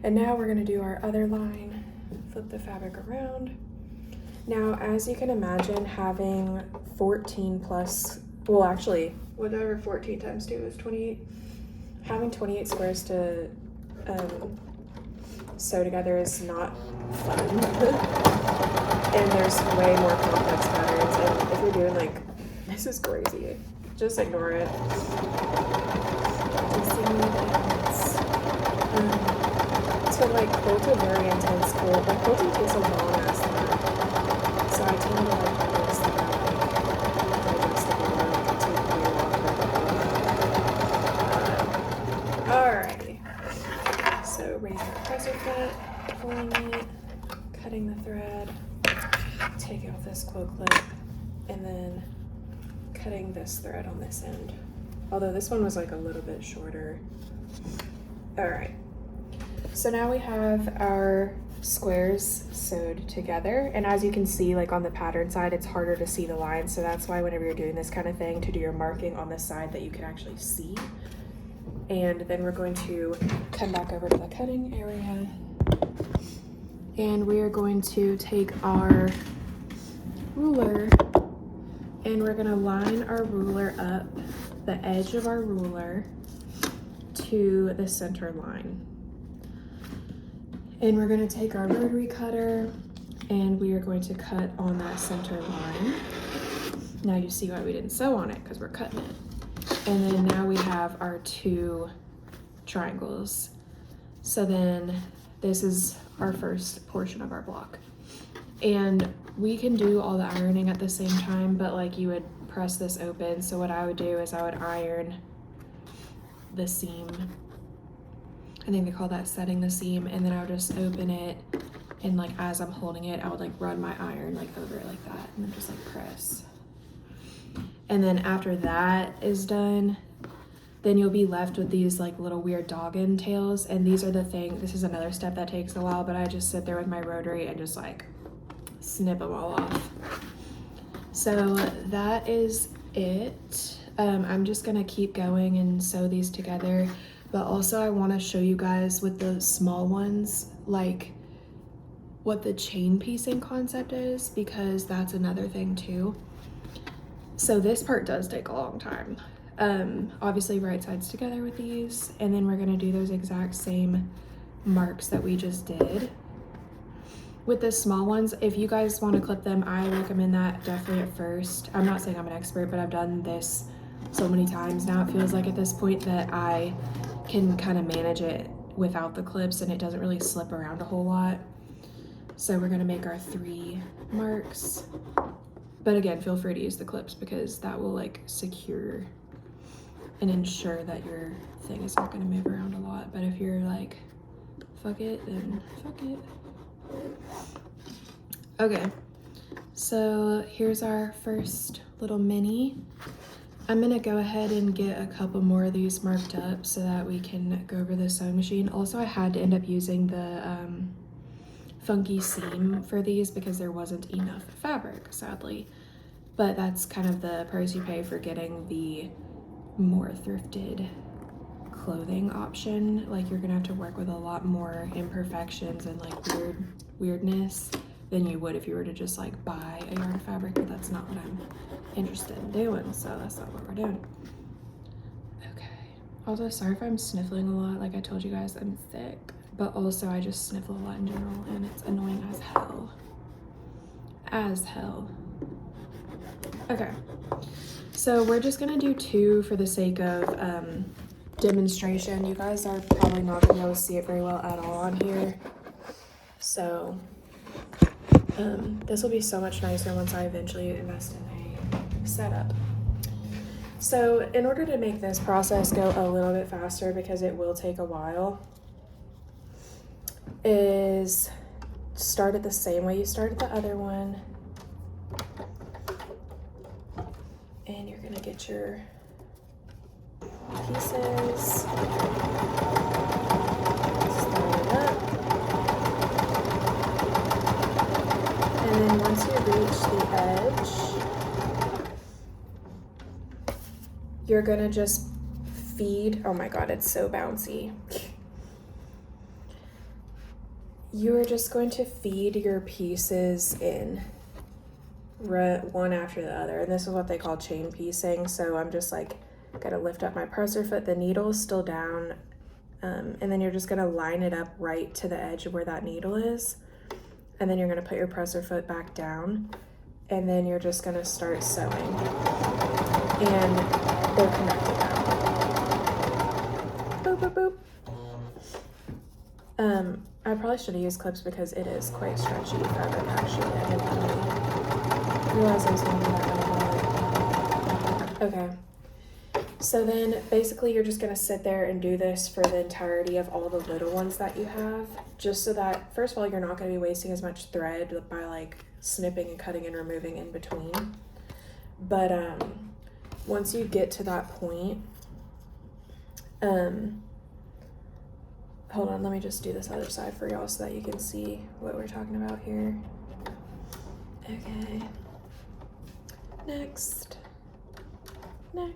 And now we're gonna do our other line. Flip the fabric around. Now, as you can imagine, having 14 plus, well actually, whatever 14 times 2 is 28. Having 28 squares to sew together is not fun. And there's way more complex patterns, and if you're doing like, this is crazy, just ignore it. So like quilted very intense quilt, but quilting takes a long ass time. So I tend to like this alrighty. So raising the presser foot, pulling it, cutting the thread, taking off this quilt clip, and then cutting this thread on this end. Although this one was like a little bit shorter. Alright. So now we have our squares sewed together, and as you can see, like on the pattern side, it's harder to see the lines, so that's why whenever you're doing this kind of thing, to do your marking on the side that you can actually see. And then we're going to come back over to the cutting area, and we are going to take our ruler, and we're gonna line our ruler up, the edge of our ruler to the center line. And we're gonna take our rotary cutter, and we are going to cut on that center line. Now you see why we didn't sew on it, because we're cutting it. And then now we have our 2 triangles. So then this is our first portion of our block. And we can do all the ironing at the same time, but like you would press this open. So what I would do is I would iron the seam. I think they call that setting the seam, and then I would just open it, and like as I'm holding it, I would like run my iron like over it like that, and then just like press. And then after that is done, then you'll be left with these like little weird doggin tails, and these are the thing, this is another step that takes a while, but I just sit there with my rotary and just like snip them all off. So that is it. I'm just gonna keep going and sew these together. But also I want to show you guys with the small ones, like what the chain piecing concept is, because that's another thing too. So this part does take a long time. Obviously right sides together with these, and then we're gonna do those exact same marks that we just did. With the small ones, if you guys want to clip them, I recommend that definitely at first. I'm not saying I'm an expert, but I've done this so many times now, it feels like at this point, that I can kind of manage it without the clips, and it doesn't really slip around a whole lot. So we're gonna make our 3 marks, but again, feel free to use the clips because that will like secure and ensure that your thing is not gonna move around a lot. But if you're like, fuck it, then fuck it. Okay, so here's our first little mini. I'm gonna go ahead and get a couple more of these marked up so that we can go over the sewing machine. Also, I had to end up using the funky seam for these because there wasn't enough fabric, sadly. But that's kind of the price you pay for getting the more thrifted clothing option. Like, you're gonna have to work with a lot more imperfections and like weirdness than you would if you were to just like buy a yard of fabric, but that's not what I'm interested in doing, so that's not what we're doing. Okay, also sorry if I'm sniffling a lot. Like I told you guys, I'm sick, but also I just sniffle a lot in general and it's annoying as hell. as hell. Okay, so we're just gonna do 2 for the sake of demonstration. You guys are probably not gonna be able to see it very well at all on here. So this will be so much nicer once I eventually invest in a setup. So in order to make this process go a little bit faster, because it will take a while, is start it the same way you started the other one. And you're gonna get your pieces, start it up, and then once you reach the edge, you're gonna just feed, oh my god, it's so bouncy. You are just going to feed your pieces in one after the other, and this is what they call chain piecing. So I'm just like gonna lift up my presser foot, the needle is still down, and then you're just gonna line it up right to the edge of where that needle is, and then you're gonna put your presser foot back down, and then you're just gonna start sewing, and they're connected now. Boop, boop, boop. I probably should have used clips because it is quite stretchy fabric actually. I didn't really realize I was going to do that. Okay. So then basically you're just going to sit there and do this for the entirety of all the little ones that you have, just so that, first of all, you're not going to be wasting as much thread by like snipping and cutting and removing in between. But once you get to that point, hold on, let me just do this other side for y'all so that you can see what we're talking about here. Okay. Next. I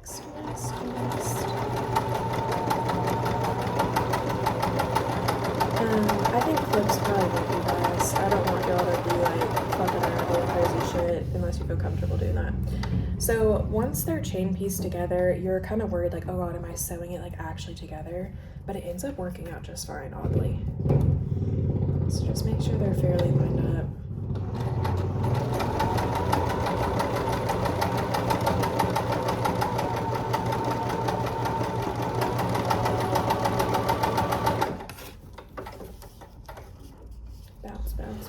think clips probably would be best. I don't want y'all to be like fucking around doing crazy shit unless you feel comfortable doing that. So once they're chain pieced together, you're kind of worried like, oh god, am I sewing it like actually together? But it ends up working out just fine, oddly. So just make sure they're fairly lined up.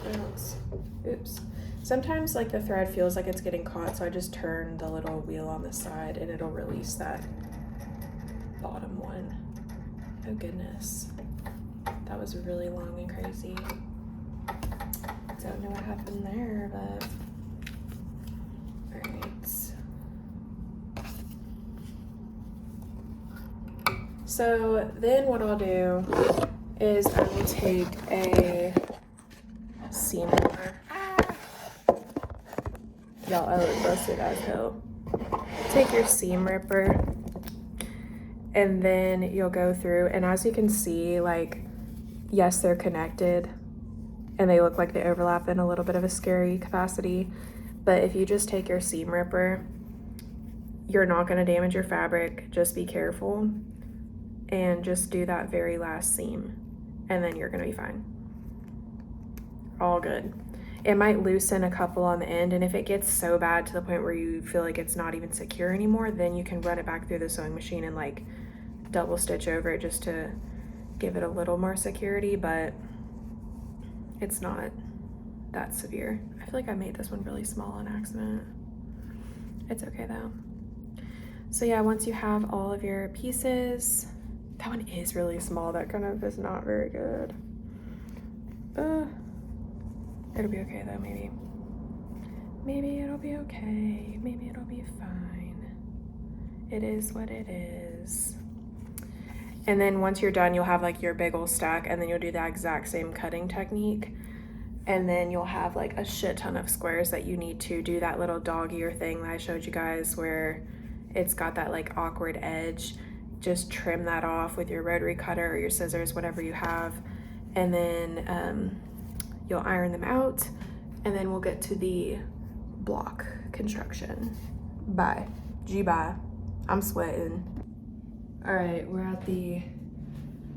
Bounce. Oops. Sometimes like the thread feels like it's getting caught, so I just turn the little wheel on the side and it'll release that bottom one. Oh goodness. That was really long and crazy. Don't know what happened there, but alright. So then what I'll do is I will take a seam ripper. Y'all, I look busted as hell. Take your seam ripper, and then you'll go through, and as you can see, like, yes, they're connected, and they look like they overlap in a little bit of a scary capacity, but if you just take your seam ripper, you're not going to damage your fabric. Just be careful, and just do that very last seam, and then you're going to be fine. All good. It might loosen a couple on the end, and if it gets so bad to the point where you feel like it's not even secure anymore, then you can run it back through the sewing machine and like double stitch over it just to give it a little more security, but it's not that severe. I feel like I made this one really small on accident. It's okay though. So yeah, once you have all of your pieces, that one is really small. That kind of is not very good. It'll be okay though, maybe. Maybe it'll be okay. Maybe it'll be fine. It is what it is. And then once you're done, you'll have like your big old stack, and then you'll do that exact same cutting technique. And then you'll have like a shit ton of squares that you need to do that little dog ear thing that I showed you guys where it's got that like awkward edge. Just trim that off with your rotary cutter or your scissors, whatever you have. And then you'll iron them out, and then we'll get to the block construction. Bye. Bye. I'm sweating. All right, we're at the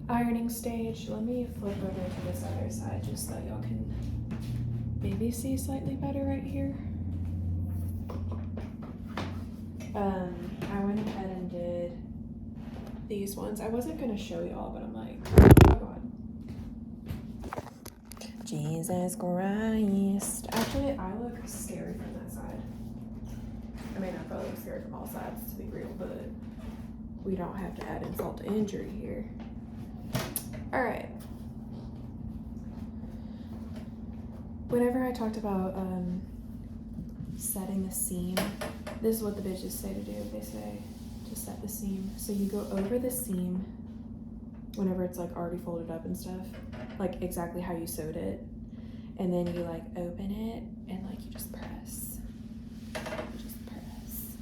ironing stage. Let me flip over to this other side just so y'all can maybe see slightly better right here. I went ahead and did these ones. I wasn't gonna show y'all, but I'm like, oh God. Jesus Christ. Actually, I look scary from that side. I mean, I probably look scary from all sides, to be real, but we don't have to add insult to injury here. All right. Whenever I talked about setting the seam, this is what the bitches say to do. They say to set the seam. So you go over the seam whenever it's like already folded up and stuff, like exactly how you sewed it. And then you like open it and like you just press. You just press.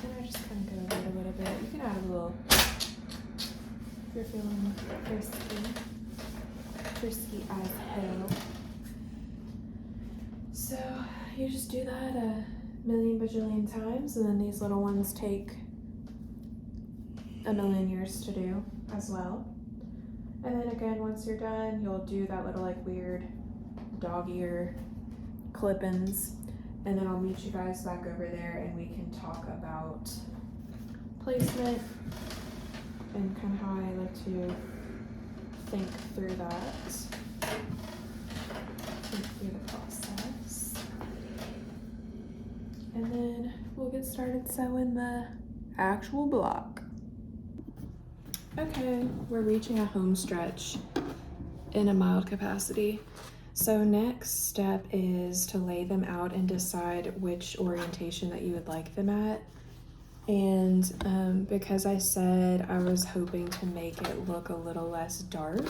And I just kind of go over it a little bit. You can add a little, if you're feeling frisky as hell. So you just do that a million bajillion times, and then these little ones take a million years to do as well. And then again, once you're done, you'll do that little like weird dog ear clip-ins, and then I'll meet you guys back over there and we can talk about placement and kind of how I like to think through that, think through the process. And then we'll get started sewing the actual block. Okay, we're reaching a home stretch in a mild capacity. So next step is to lay them out and decide which orientation that you would like them at. And because I said I was hoping to make it look a little less dark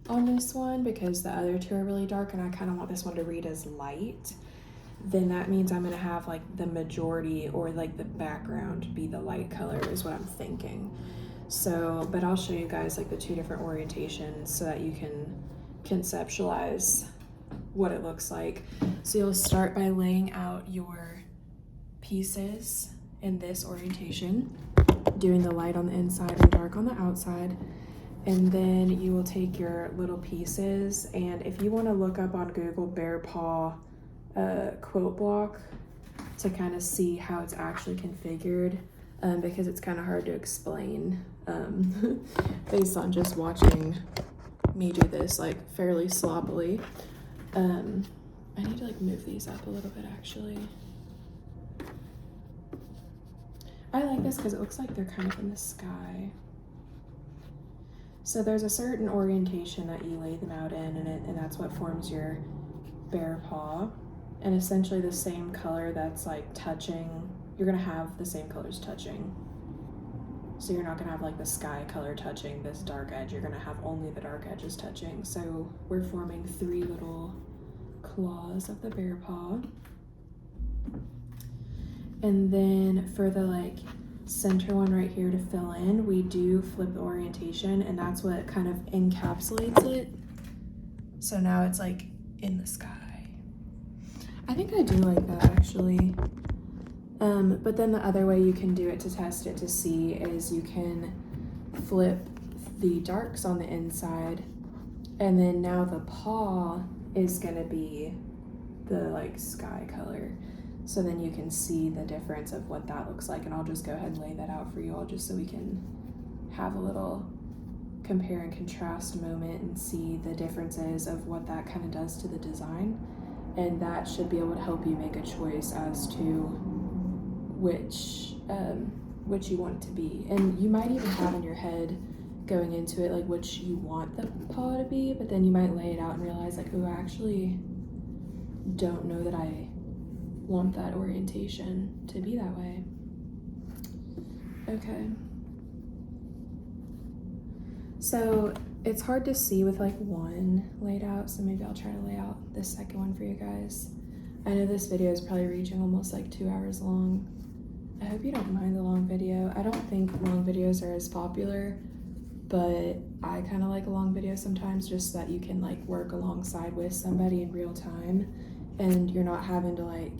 on this one because the other two are really dark and I kind of want this one to read as light, then that means I'm gonna have like the majority or like the background be the light color is what I'm thinking. So, but I'll show you guys like the two different orientations so that you can conceptualize what it looks like. So you'll start by laying out your pieces in this orientation, doing the light on the inside and dark on the outside. And then you will take your little pieces, and if you want to look up on Google bear paw quilt block to kind of see how it's actually configured, because it's kind of hard to explain based on just watching me do this like fairly sloppily. I need to like move these up a little bit actually. I like this because it looks like they're kind of in the sky. So there's a certain orientation that you lay them out in, and that's what forms your bear paw. And essentially the same color that's like touching, you're gonna have the same colors touching. So you're not gonna have like the sky color touching this dark edge, you're gonna have only the dark edges touching. So we're forming 3 little claws of the bear paw. And then for the like center one right here to fill in, we do flip the orientation, and that's what kind of encapsulates it. So now it's like in the sky. I think I do like that actually. But then the other way you can do it to test it to see is you can flip the darks on the inside, and then now the paw is gonna be the like sky color. So then you can see the difference of what that looks like, and I'll just go ahead and lay that out for you all just so we can have a little compare and contrast moment and see the differences of what that kind of does to the design. And that should be able to help you make a choice as to which you want it to be. And you might even have in your head going into it like which you want the paw to be, but then you might lay it out and realize like, oh, I actually don't know that I want that orientation to be that way. Okay. So it's hard to see with like one laid out, so maybe I'll try to lay out the second one for you guys. I know this video is probably reaching almost like 2 hours long. I hope you don't mind the long video. I don't think long videos are as popular, but I kind of like a long video sometimes just so that you can like work alongside with somebody in real time and you're not having to like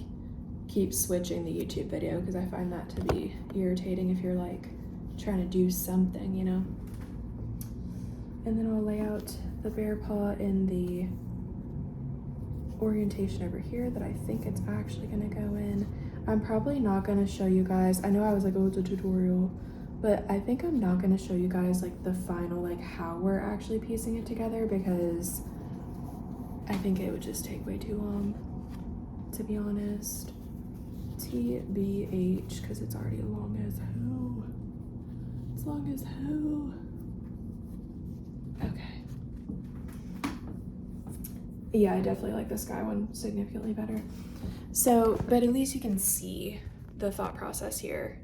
keep switching the YouTube video, because I find that to be irritating if you're like trying to do something, you know. And then I'll lay out the bear paw in the orientation over here that I think it's actually gonna go in. I'm probably not gonna show you guys, I know I was like, oh, it's a tutorial, but I think I'm not gonna show you guys like the final, like how we're actually piecing it together, because I think it would just take way too long, to be honest. TBH, because it's already long as hell. It's long as hell. Okay. Yeah, I definitely like the sky one significantly better. So, but at least you can see the thought process here.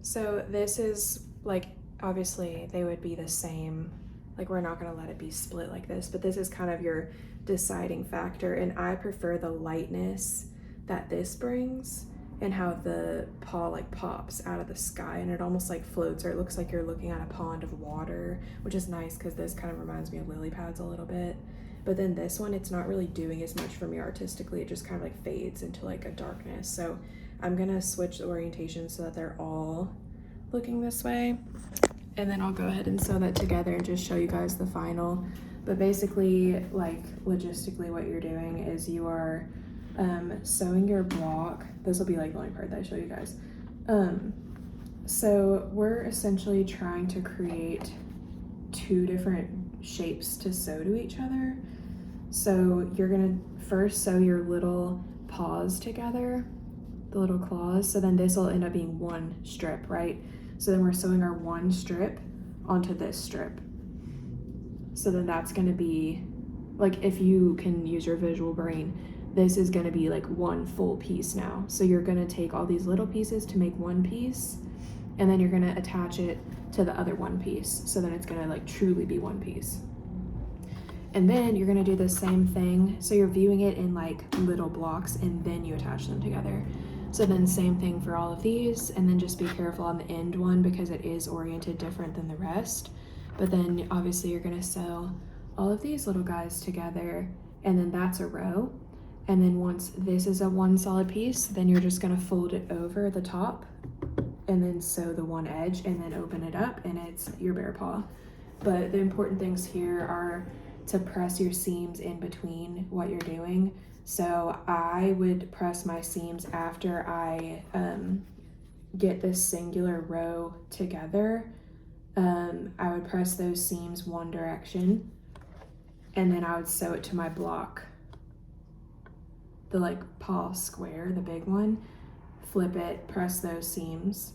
So this is like, obviously they would be the same. Like, we're not gonna let it be split like this, but this is kind of your deciding factor. And I prefer the lightness that this brings and how the paw like pops out of the sky and it almost like floats, or it looks like you're looking at a pond of water, which is nice because this kind of reminds me of lily pads a little bit. But then this one, it's not really doing as much for me artistically. It just kind of like fades into like a darkness. So I'm gonna switch the orientation so that they're all looking this way. And then I'll go ahead and sew that together and just show you guys the final. But basically, like logistically what you're doing is you are sewing your block. This will be like the only part that I show you guys. So we're essentially trying to create two different shapes to sew to each other. So you're gonna first sew your little paws together, the little claws, so then this will end up being one strip, right? So then we're sewing our one strip onto this strip. So then that's gonna be, like, if you can use your visual brain, this is gonna be like one full piece now. So you're gonna take all these little pieces to make one piece, and then you're gonna attach it to the other one piece. So then it's gonna like truly be one piece. And then you're gonna do the same thing. So you're viewing it in like little blocks and then you attach them together. So then same thing for all of these, and then just be careful on the end one because it is oriented different than the rest. But then obviously you're gonna sew all of these little guys together, and then that's a row. And then once this is a one solid piece, then you're just gonna fold it over the top and then sew the one edge and then open it up and it's your bear paw. But the important things here are to press your seams in between what you're doing. So I would press my seams after I get this singular row together. I would press those seams one direction and then I would sew it to my block, the like paw square, the big one, flip it, press those seams,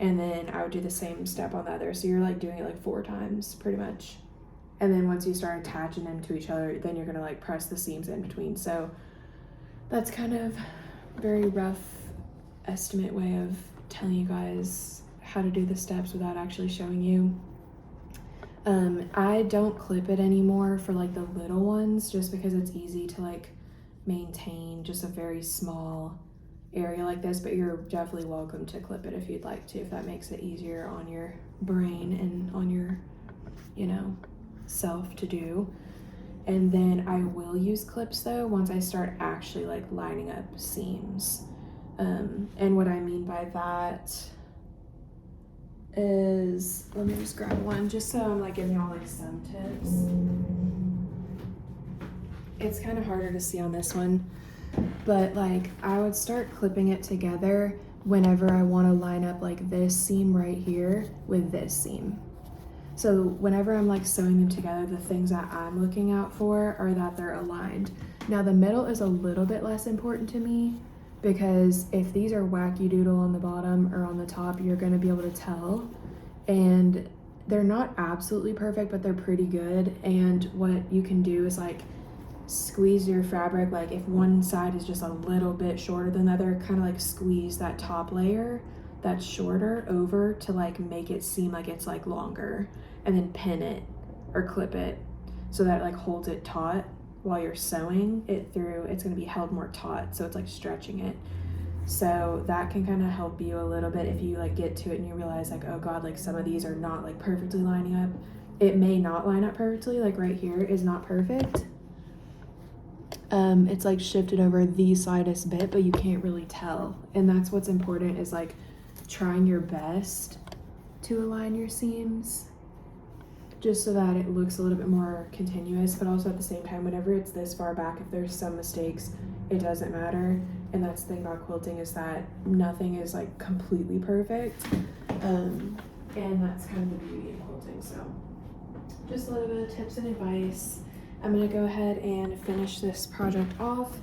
and then I would do the same step on the other. So you're like doing it like 4 times pretty much. And then once you start attaching them to each other, then you're gonna like press the seams in between. So that's kind of very rough estimate way of telling you guys how to do the steps without actually showing you. I don't clip it anymore for like the little ones just because it's easy to like maintain just a very small area like this, but you're definitely welcome to clip it if you'd like to, if that makes it easier on your brain and on your, you know, self to do. And then I will use clips though once I start actually like lining up seams. And what I mean by that is, let me just grab one just so I'm like giving y'all like some tips. It's kind of harder to see on this one, but like I would start clipping it together whenever I want to line up like this seam right here with this seam. So whenever I'm like sewing them together, the things that I'm looking out for are that they're aligned. Now the middle is a little bit less important to me because if these are wacky doodle on the bottom or on the top, you're going to be able to tell. And they're not absolutely perfect, but they're pretty good. And what you can do is like squeeze your fabric, like if one side is just a little bit shorter than the other, kind of like squeeze that top layer that's shorter over to like make it seem like it's like longer, and then pin it or clip it so that it like holds it taut while you're sewing it through. It's going to be held more taut, so it's like stretching it. So that can kind of help you a little bit if you like get to it and you realize like, oh god, like some of these are not like perfectly lining up. It may not line up perfectly, like right here is not perfect. It's like shifted over the slightest bit, but you can't really tell. And that's what's important, is like trying your best to align your seams. just so that it looks a little bit more continuous, but also at the same time, whenever it's this far back, if there's some mistakes, it doesn't matter. And that's the thing about quilting, is that nothing is like completely perfect. And that's kind of the beauty of quilting. So just a little bit of tips and advice. I'm gonna go ahead and finish this project off,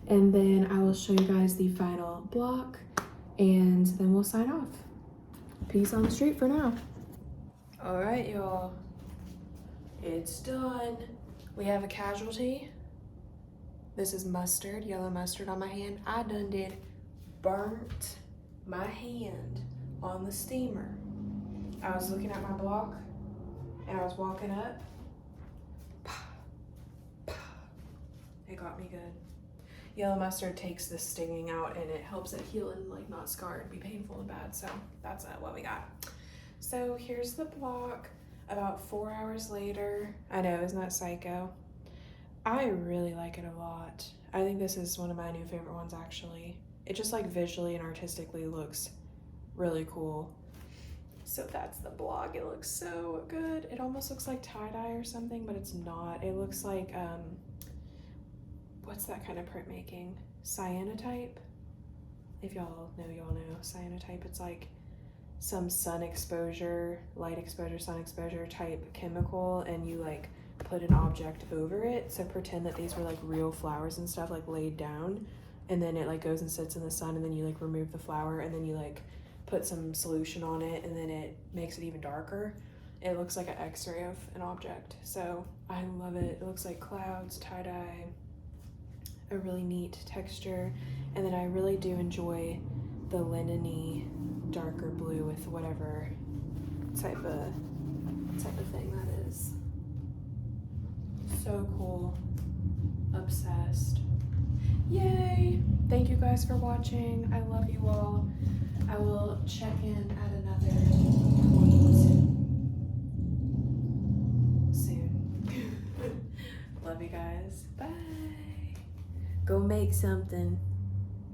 and then I will show you guys the final block, and then we'll sign off. Peace on the street for now. All right, y'all, it's done. We have a casualty. This is mustard, yellow mustard on my hand. I done did burnt my hand on the steamer. I was looking at my block and I was walking up. It got me good. Yellow mustard takes the stinging out and it helps it heal and like not scar and be painful and bad. So that's what we got. So here's the block about 4 hours later. I know, isn't that psycho? I really like it a lot. I think this is one of my new favorite ones actually. It just like visually and artistically looks really cool. So that's the block. It looks so good. It almost looks like tie-dye or something, but it's not. It looks like, what's that kind of printmaking? Cyanotype? If y'all know cyanotype. It's like some sun exposure, light exposure, sun exposure type chemical, and you like put an object over it. So pretend that these were like real flowers and stuff like laid down, and then it like goes and sits in the sun, and then you like remove the flower, and then you like put some solution on it, and then it makes it even darker. It looks like an x-ray of an object. So I love it. It looks like clouds, tie-dye, a really neat texture. And then I really do enjoy the linen-y darker blue with whatever type of thing that is. So cool. Obsessed. Yay! Thank you guys for watching. I love you all. I will check in at another point soon. Love you guys. Bye. Go make something.